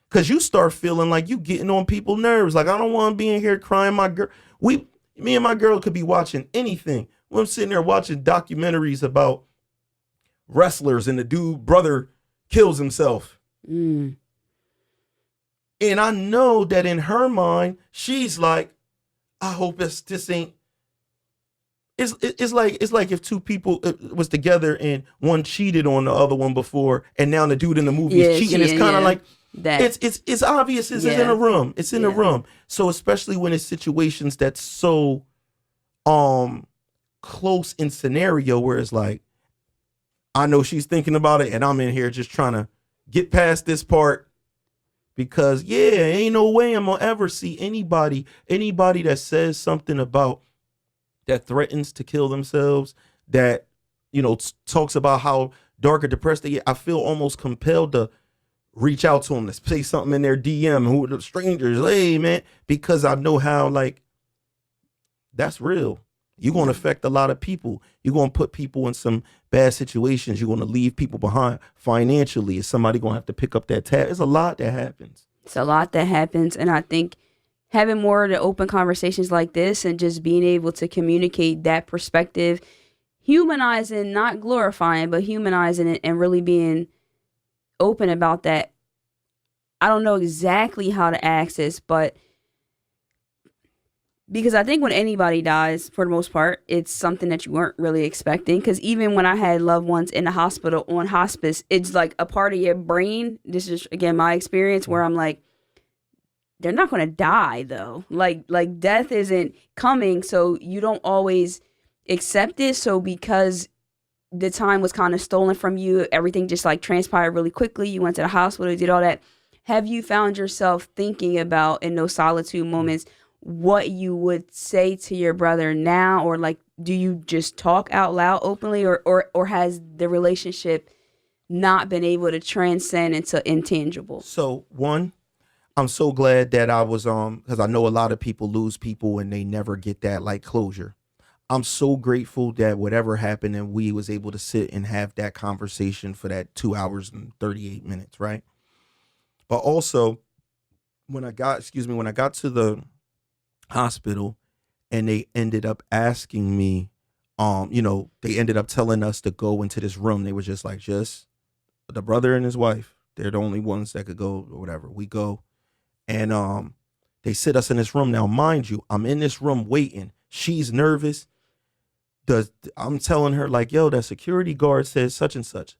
Because you start feeling like you getting on people's nerves. Like, I don't want to be in here crying. Me and my girl could be watching anything. I'm sitting there watching documentaries about wrestlers and the dude brother kills himself. And I know that in her mind, she's like, I hope this ain't. It's like if two people was together and one cheated on the other one before, and now the dude in the movie is cheating. It's kind of like that. It's obvious. It's in a room. It's in a room. So especially when it's situations that's so close in scenario where it's like, I know she's thinking about it, and I'm in here just trying to get past this part. Because, ain't no way I'm going to ever see anybody that says something about, that threatens to kill themselves, that, talks about how dark or depressed they get. I feel almost compelled to reach out to them, to say something in their DM, who are the strangers, hey, man, because I know how, like, that's real. You're going to affect a lot of people. You're going to put people in some bad situations. You're going to leave people behind financially. Is somebody going to have to pick up that tab? It's a lot that happens. It's a lot that happens. And I think having more of the open conversations like this and just being able to communicate that perspective, humanizing, not glorifying, but humanizing it, and really being open about that. I don't know exactly how to ask this, but because I think when anybody dies, for the most part, it's something that you weren't really expecting. Because even when I had loved ones in the hospital on hospice, it's like a part of your brain. This is, again, my experience where I'm like, they're not going to die, though. Like death isn't coming, so you don't always accept it. So because the time was kind of stolen from you, everything just like transpired really quickly. You went to the hospital, you did all that. Have you found yourself thinking about, in those solitude moments, what you would say to your brother now, or like, do you just talk out loud openly, or has the relationship not been able to transcend into intangible? So one, I'm so glad that I was because I know a lot of people lose people and they never get that like closure. I'm so grateful that whatever happened and we was able to sit and have that conversation for that 2 hours and 38 minutes, right? But also when I got to the hospital and they ended up asking me, they ended up telling us to go into this room. They were just like, just the brother and his wife, they're the only ones that could go or whatever. We go and they sit us in this room. Now, mind you, I'm in this room waiting. She's nervous. I'm telling her like, yo, that security guard says such and such.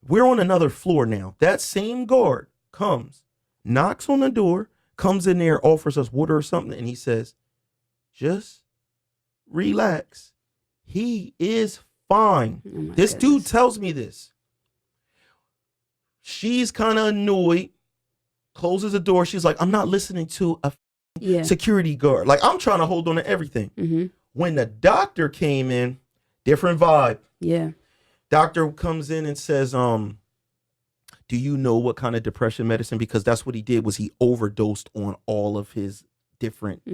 We're on another floor now. That same guard comes, knocks on the door, comes in there, offers us water or something, and he says, just relax. He is fine. Oh This goodness. dude tells me this. She's kind of annoyed, closes the door. She's like, I'm not listening to a security guard. Like, I'm trying to hold on to everything. Mm-hmm. When the doctor came in, different vibe. Yeah. Doctor comes in and says, do you know what kind of depression medicine? Because that's what he did, was he overdosed on all of his different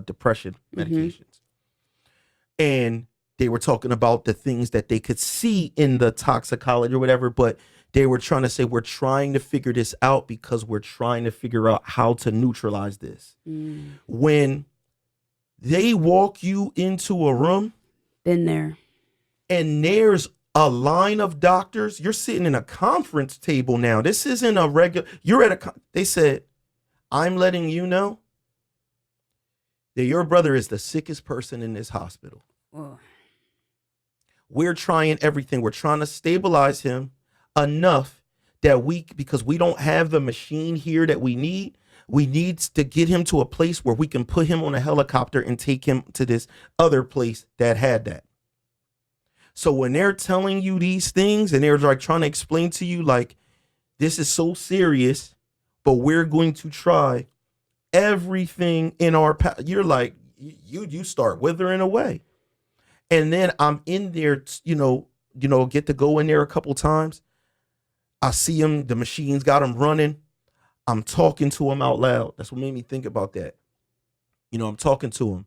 depression medications. And they were talking about the things that they could see in the toxicology or whatever, but they were trying to say, we're trying to figure this out because we're trying to figure out how to neutralize this. When they walk you into a room, Been there. and there's a line of doctors, you're sitting in a conference table now. This isn't a regular, you're at they said, I'm letting you know that your brother is the sickest person in this hospital. Oh. We're trying everything. We're trying to stabilize him enough that because we don't have the machine here that we need to get him to a place where we can put him on a helicopter and take him to this other place that had that. So when they're telling you these things and they're like trying to explain to you like, this is so serious, but we're going to try everything in our power, you're like, you start withering away. And then I'm in there, get to go in there a couple times. I see him, the machine's got him running. I'm talking to him out loud. That's what made me think about that. I'm talking to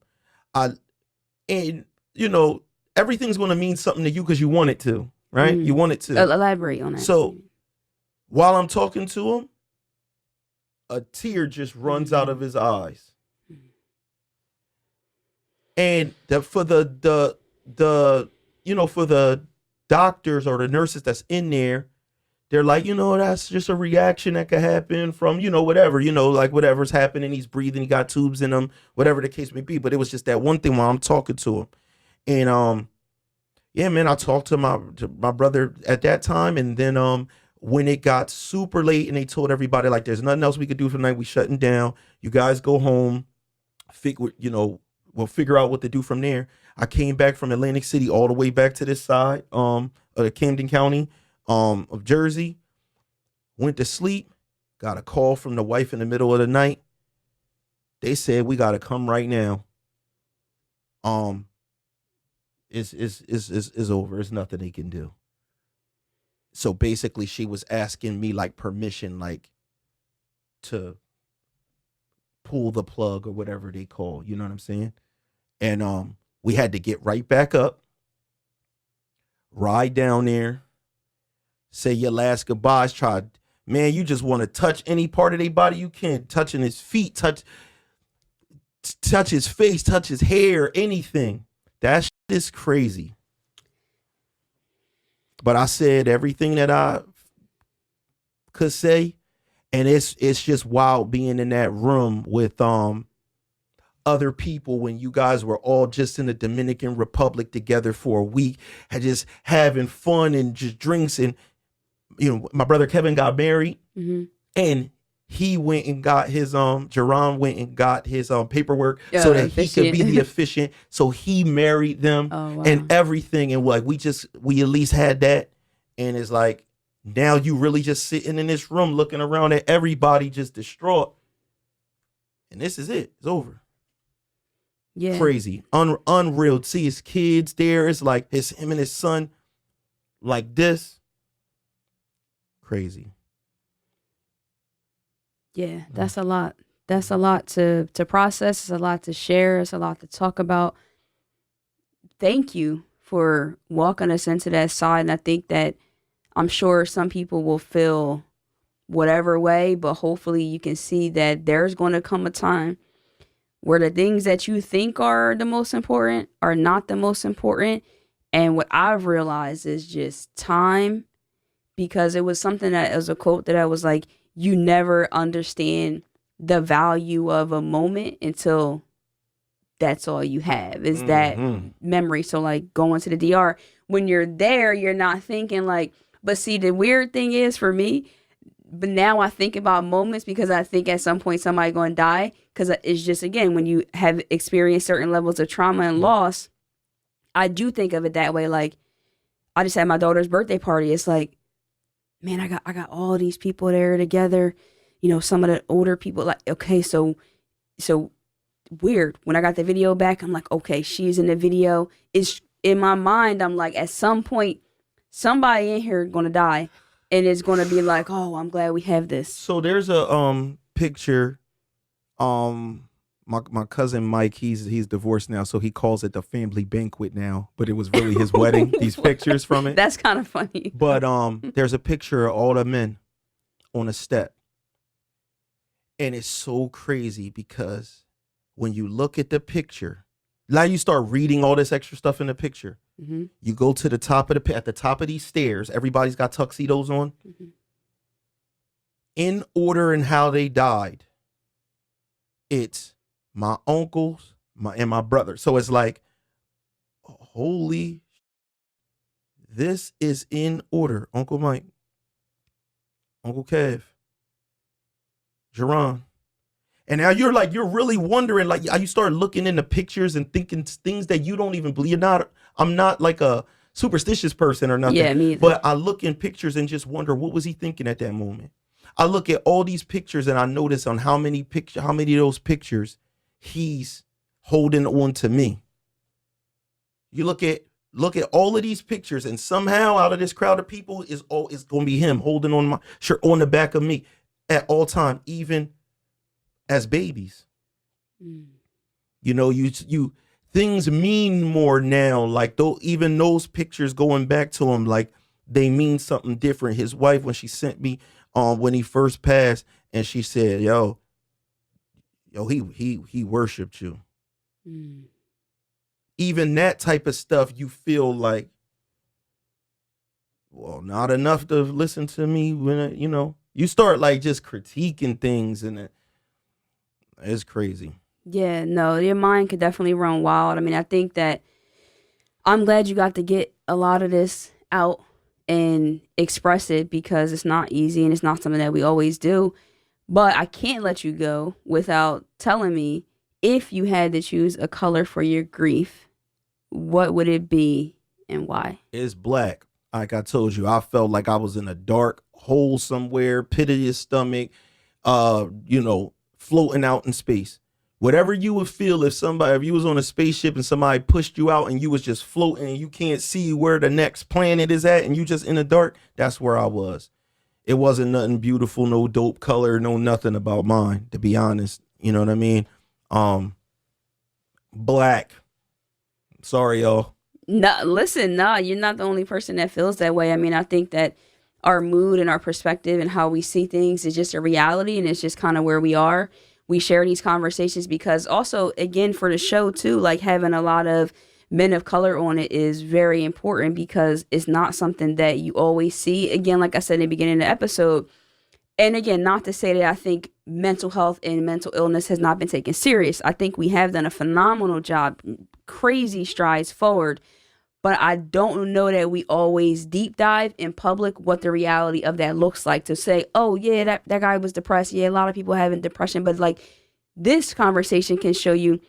him. Everything's going to mean something to you because you want it to, right? You want it to. Elaborate on that. So while I'm talking to him, a tear just runs out of his eyes. And for the doctors or the nurses that's in there, they're like, that's just a reaction that could happen from, whatever, like whatever's happening. He's breathing, he got tubes in him, whatever the case may be. But it was just that one thing while I'm talking to him. And yeah, man, I talked to my brother at that time. And then when it got super late and they told everybody, like, there's nothing else we could do for the night, we shutting down. You guys go home, we'll figure out what to do from there. I came back from Atlantic City all the way back to this side of Camden County of Jersey, went to sleep, got a call from the wife in the middle of the night. They said, we got to come right now. It's over. It's nothing they can do. So basically she was asking me like permission, like to pull the plug or whatever they call, you know what I'm saying? And we had to get right back up, ride down there, say your last goodbyes, man, you just want to touch any part of their body you can, touching his feet, touch his face, touch his hair, anything. That shit is crazy. But I said everything that I could say. And it's just wild being in that room with other people when you guys were all just in the Dominican Republic together for a week, and just having fun and just drinks. And my brother Kevin got married, and he went and got his Jerron went and got his paperwork so that he could be the officiant. So he married them and everything. And like we at least had that. And it's like, now you really just sitting in this room looking around at everybody just distraught. And this is it. It's over. Yeah. Crazy. Unreal. See his kids there. It's like him and his son like this. Crazy. Yeah, that's a lot. That's a lot to process. It's a lot to share. It's a lot to talk about. Thank you for walking us into that side. And I think that I'm sure some people will feel whatever way, but hopefully you can see that there's going to come a time where the things that you think are the most important are not the most important. And what I've realized is just time, because it was something that, it was a quote that I was like, you never understand the value of a moment until that's all you have is that memory. So like going to the DR, when you're there, you're not thinking like, but see, the weird thing is for me, but now I think about moments because I think at some point somebody going to die, because it's just, again, when you have experienced certain levels of trauma and loss, I do think of it that way. Like, I just had my daughter's birthday party. It's like, man, I got all these people there together. Some of the older people, like, okay, so weird. When I got the video back, I'm like, okay, she's in the video. It's in my mind, I'm like, at some point, somebody in here going to die. And it's going to be like, oh, I'm glad we have this. So there's a picture. My cousin Mike, he's divorced now, so he calls it the family banquet now, but it was really his wedding. These pictures from it. That's kind of funny. But there's a picture of all the men on a step. And it's so crazy because when you look at the picture, now you start reading all this extra stuff in the picture. You go to the top of at the top of these stairs, everybody's got tuxedos on. In order and how they died, it's my uncles, and my brother. So it's like, holy, this is in order. Uncle Mike, Uncle Kev, Jerron. And now you're really wondering, like, you start looking in the pictures and thinking things that you don't even believe. I'm not like a superstitious person or nothing. Yeah, me either. But I look in pictures and just wonder, what was he thinking at that moment? I look at all these pictures and I notice on how many of those pictures he's holding on to me. You look at all of these pictures, and somehow out of this crowd of people is going to be him holding on my shirt on the back of me at all time, even as babies. You things mean more now. Like, though, even those pictures going back to him, like, they mean something different. His wife, when she sent me when he first passed, and she said, yo, he worshiped you. Even that type of stuff, you feel like, well, not enough to listen to me when you start like just critiquing things, and it's crazy. Yeah, no, your mind could definitely run wild. I mean, I think that I'm glad you got to get a lot of this out and express it, because it's not easy and it's not something that we always do. But I can't let you go without telling me, if you had to choose a color for your grief, what would it be and why? It's black. Like I told you, I felt like I was in a dark hole somewhere, pit of your stomach, floating out in space. Whatever you would feel if you was on a spaceship and somebody pushed you out and you was just floating and you can't see where the next planet is at and you just in the dark, that's where I was. It wasn't nothing beautiful, no dope color, no nothing about mine, to be honest. You know what I mean? Black. Sorry, y'all. No, listen, you're not the only person that feels that way. I mean, I think that our mood and our perspective and how we see things is just a reality, and it's just kind of where we are. We share these conversations because also, again, for the show too, like having a lot of men of color on it is very important, because it's not something that you always see. Again, like I said in the beginning of the episode, And again, not to say that I think mental health and mental illness has not been taken serious. I think we have done a phenomenal job, crazy strides forward. But I don't know that we always deep dive in public what the reality of that looks like, to say, oh, yeah, that guy was depressed. Yeah, a lot of people having depression. But like, this conversation can show you,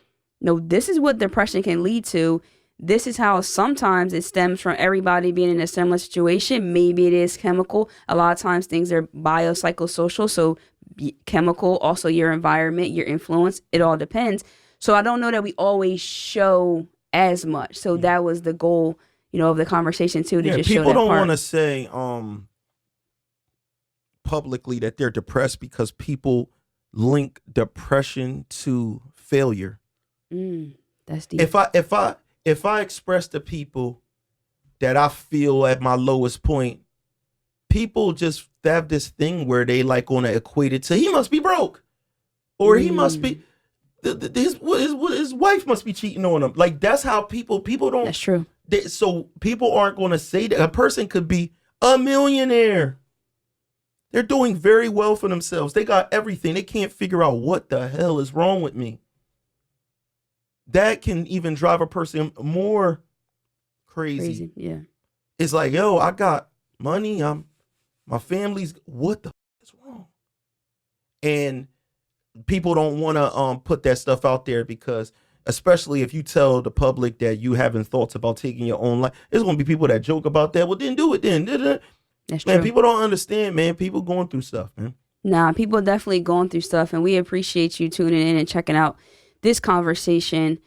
no, this is what depression can lead to. This is how sometimes it stems from everybody being in a similar situation. Maybe it is chemical. A lot of times things are biopsychosocial. So chemical, also your environment, your influence, it all depends. So I don't know that we always show as much. So that was the goal, of the conversation too, to just show that people don't part. want to say publicly that they're depressed because people link depression to failure. That's deep. If I express to people that I feel at my lowest point, people just have this thing where they like want to equate it to, he must be broke, or he must be his wife must be cheating on him. Like, that's how people don't. That's true. So people aren't going to say that. A person could be a millionaire. They're doing very well for themselves. They got everything. They can't figure out what the hell is wrong with me. That can even drive a person more crazy. Yeah. It's like, yo, I got money. My family's, what the is wrong? And people don't want to put that stuff out there, because especially if you tell the public that you having thoughts about taking your own life, there's going to be people that joke about that. Well, then do it then. That's man, true. people don't understand, man. People going through stuff, man. Nah, people definitely going through stuff, and we appreciate you tuning in and checking out this conversation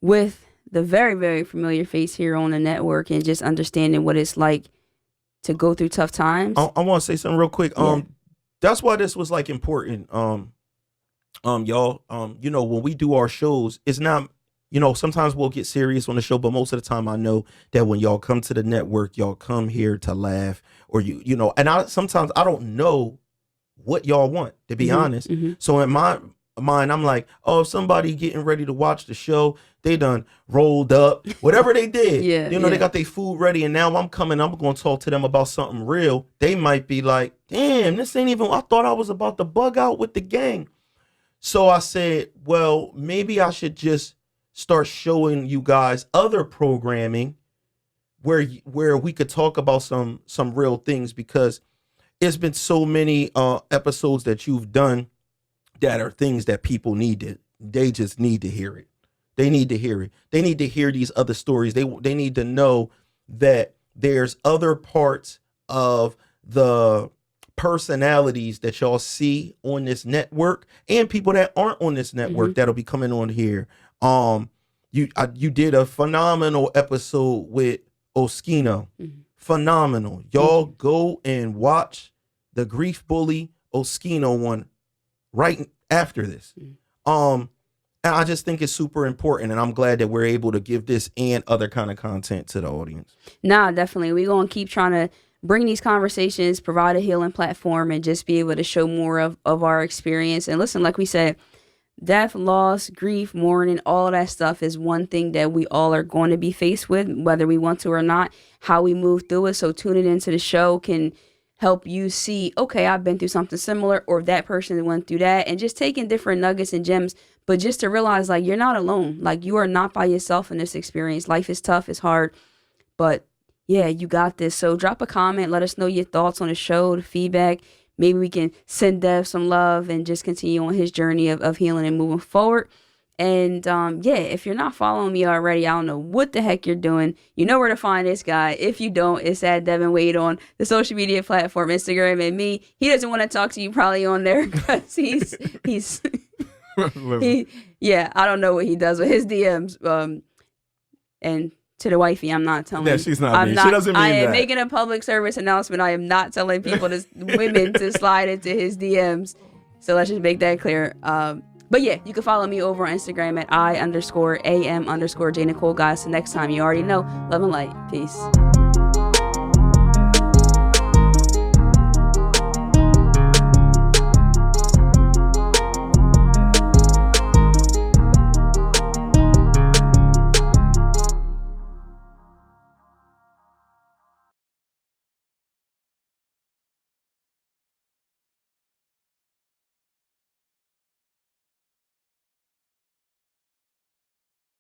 with the very, very familiar face here on the network, and just understanding what it's like to go through tough times. I want to say something real quick. That's why this was like important. Y'all, when we do our shows, it's not, sometimes we'll get serious on the show, but most of the time I know that when y'all come to the network, y'all come here to laugh, or and sometimes I don't know what y'all want, to be honest. So in my mind, I'm like, oh, if somebody getting ready to watch the show, they done rolled up, whatever they did. They got their food ready, and now I'm going to talk to them about something real. They might be like, damn, this ain't even, I thought I was about to bug out with the gang. So I said, well, maybe I should just start showing you guys other programming where we could talk about some real things, because it's been so many episodes that you've done that are things that people they just need to hear it. They need to hear it. They need to hear these other stories. They need to know that there's other parts of the personalities that y'all see on this network, and people that aren't on this network that'll be coming on here. You did a phenomenal episode with Oskino. Phenomenal. Y'all go and watch the Grief Bully Oskino one right after this. And I just think it's super important, and I'm glad that we're able to give this and other kind of content to the audience. Nah, definitely. We're going to keep trying to bring these conversations, provide a healing platform, and just be able to show more of our experience. And listen, like we said, death, loss, grief, mourning, all of that stuff is one thing that we all are going to be faced with, whether we want to or not. How we move through it. So tuning into the show can help you see, okay, I've been through something similar, or that person went through that, and just taking different nuggets and gems, but just to realize, like, you're not alone. Like, you are not by yourself in this experience. Life is tough, it's hard, but yeah, you got this. So drop a comment, let us know your thoughts on the show, the feedback. Maybe we can send Dev some love and just continue on his journey of healing and moving forward. And if you're not following me already, I don't know what the heck you're doing. You know where to find this guy. If you don't, it's at Devinwade on the social media platform, Instagram, and me. He doesn't want to talk to you probably on there because he's I don't know what he does with his DMs. And to the wifey, I'm not telling. Yeah, she's not. She doesn't mean I am that. making a public service announcement. I am not telling people, women, to slide into his DMs. So let's just make that clear. But yeah, you can follow me over on Instagram at I_am_J.Nicole. Guys, so next time, you already know. Love and light. Peace.